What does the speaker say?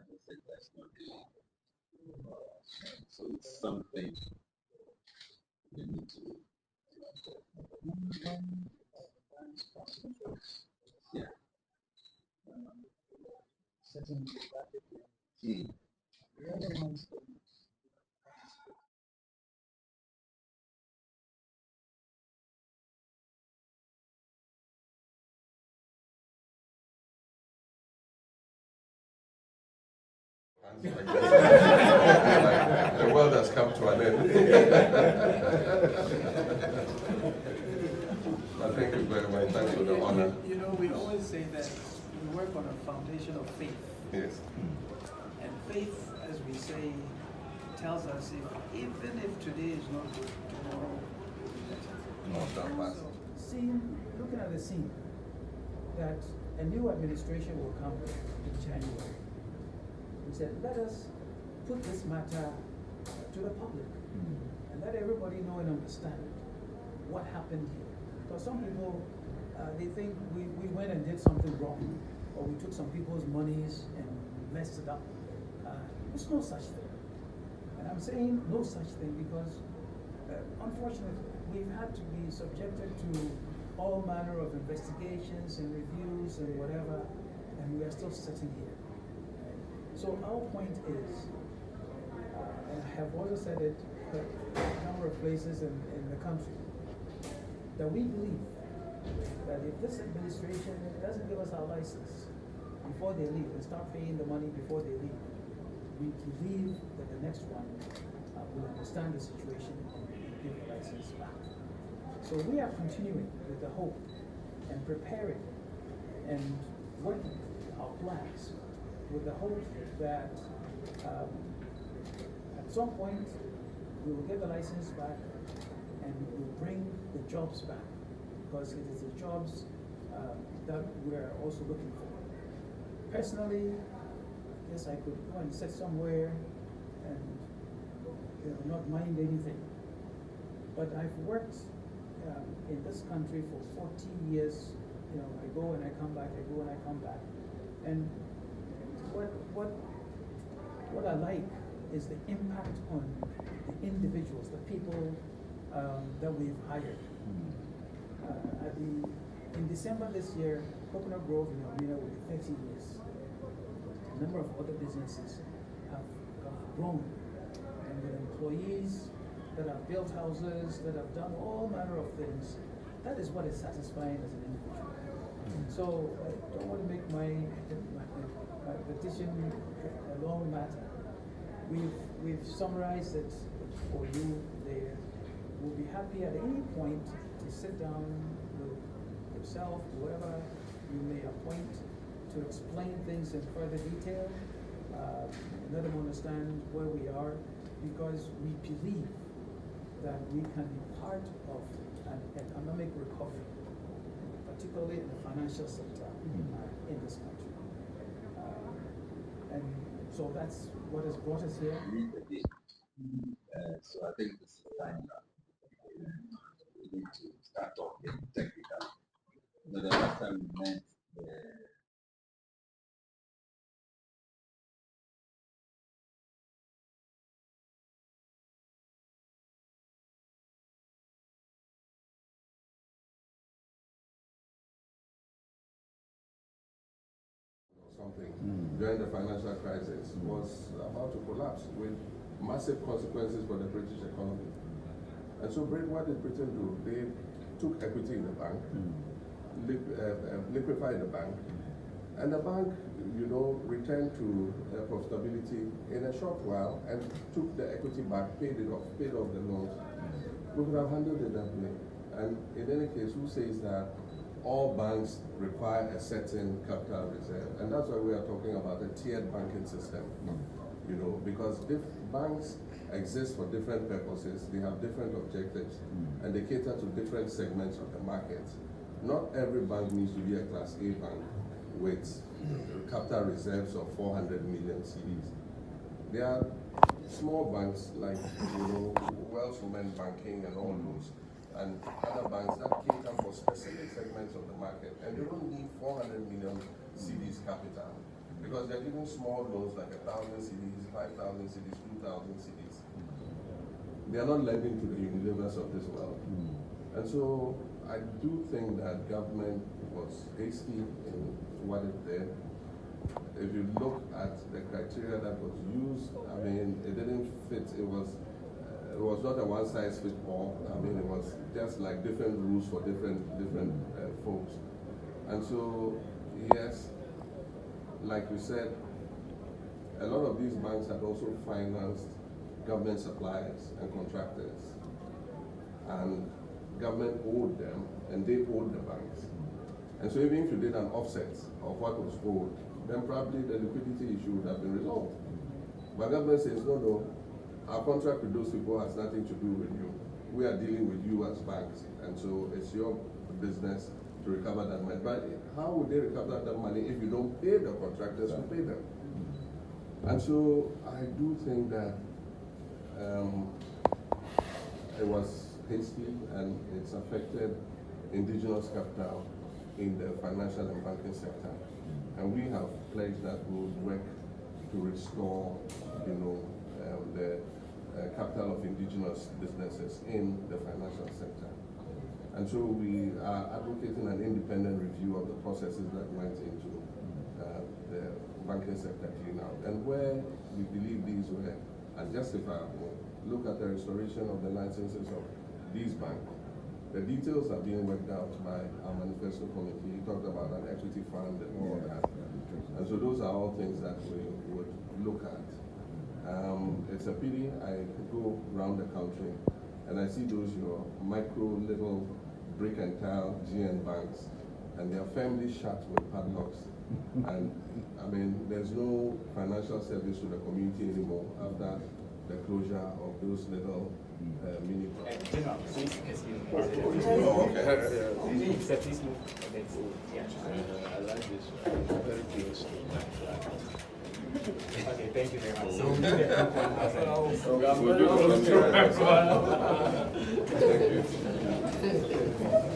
I said that's not so it's something we need to yeah. The world has come to an end. Thank you very much. Thanks for the honor. You know, we always say that we work on a foundation of faith. Yes. And faith, as we say, tells us even if today is not good, tomorrow will be better. So, looking at the scene, that a new administration will come in January. We said, let us put this matter to the public and let everybody know and understand what happened here. Because some people, they think we went and did something wrong, or we took some people's monies and messed it up. There's no such thing. And I'm saying no such thing because, unfortunately, we've had to be subjected to all manner of investigations and reviews and whatever, and we are still sitting here. So our point is, and I have also said it a number of places in the country, that we believe that if this administration doesn't give us our license before they leave and start paying the money before they leave, we believe that the next one will understand the situation and give the license back. So we are continuing with the hope and preparing and working our plans with the hope that at some point we will get the license back and we will bring the jobs back, because it is the jobs that we're also looking for. Personally, I guess I could go and sit somewhere and not mind anything. But I've worked in this country for 40 years. I go and I come back, I go and I come back. And what I like is the impact on the individuals, the people that we've hired. In December this year, Coconut Grove in Almina will be 30 years. A number of other businesses have grown, and with employees that have built houses, that have done all manner of things. That is what is satisfying as an individual. So I don't want to make my petition a long matter. We've summarized it for you there. We'll be happy at any point to sit down with yourself, whoever you may appoint, to explain things in further detail, let them understand where we are, because we believe that we can be part of an economic recovery, particularly in the financial sector in this country. And so that's what has brought us here. So I think this is the time that we need to start talking technical. The last time we met, something during the financial crisis was about to collapse with massive consequences for the British economy. And so what did Britain do? They took equity in the bank, liquefied the bank, and the bank, returned to profitability in a short while and took the equity back, paid off the loans. We could have handled it that way. And in any case, who says that all banks require a certain capital reserve? And that's why we are talking about a tiered banking system. Because banks exist for different purposes, they have different objectives, and they cater to different segments of the market. Not every bank needs to be a Class A bank with capital reserves of 400 million cedis. There are small banks like, Wells Women Banking and all those, and other banks that cater for specific segments of the market, and they don't need 400 million cedis capital. because they're giving small loans like 1,000 cedis, 5,000 cedis, 2,000 cedis. They are not lending to the Unilevers of this world. And so I do think that government was hasty in what it did. If you look at the criteria that was used, I mean, it didn't fit. It was not a one-size-fits-all. I mean, it was just like different rules for different folks. And so, yes, like you said, a lot of these banks had also financed government suppliers and contractors. And government owed them, and they owed the banks. And so even if you did an offset of what was owed, then probably the liquidity issue would have been resolved. But government says, no, our contract with those people has nothing to do with you. We are dealing with you as banks, and so it's your business to recover that money. But how would they recover that money if you don't pay the contractors to pay them? And so I do think that it was hasty, and it's affected indigenous capital in the financial and banking sector. And we have pledged that we would work to restore, the capital of indigenous businesses in the financial sector. And so we are advocating an independent review of the processes that went into the banking sector clean-out. And where we believe these were unjustifiable, look at the restoration of the licenses of these banks. The details are being worked out by our manifesto committee. He talked about an equity fund and all of that. And so those are all things that we would look at. It's a pity. I go around the country and I see those your micro little brick and tile GN banks, and they are firmly shut with padlocks. And I mean, there's no financial service to the community anymore after the closure of those little mini banks. Please excuse me. Oh, okay. Please move. I like this one. Very close to my flag. Okay, thank you very much. So, We'll do the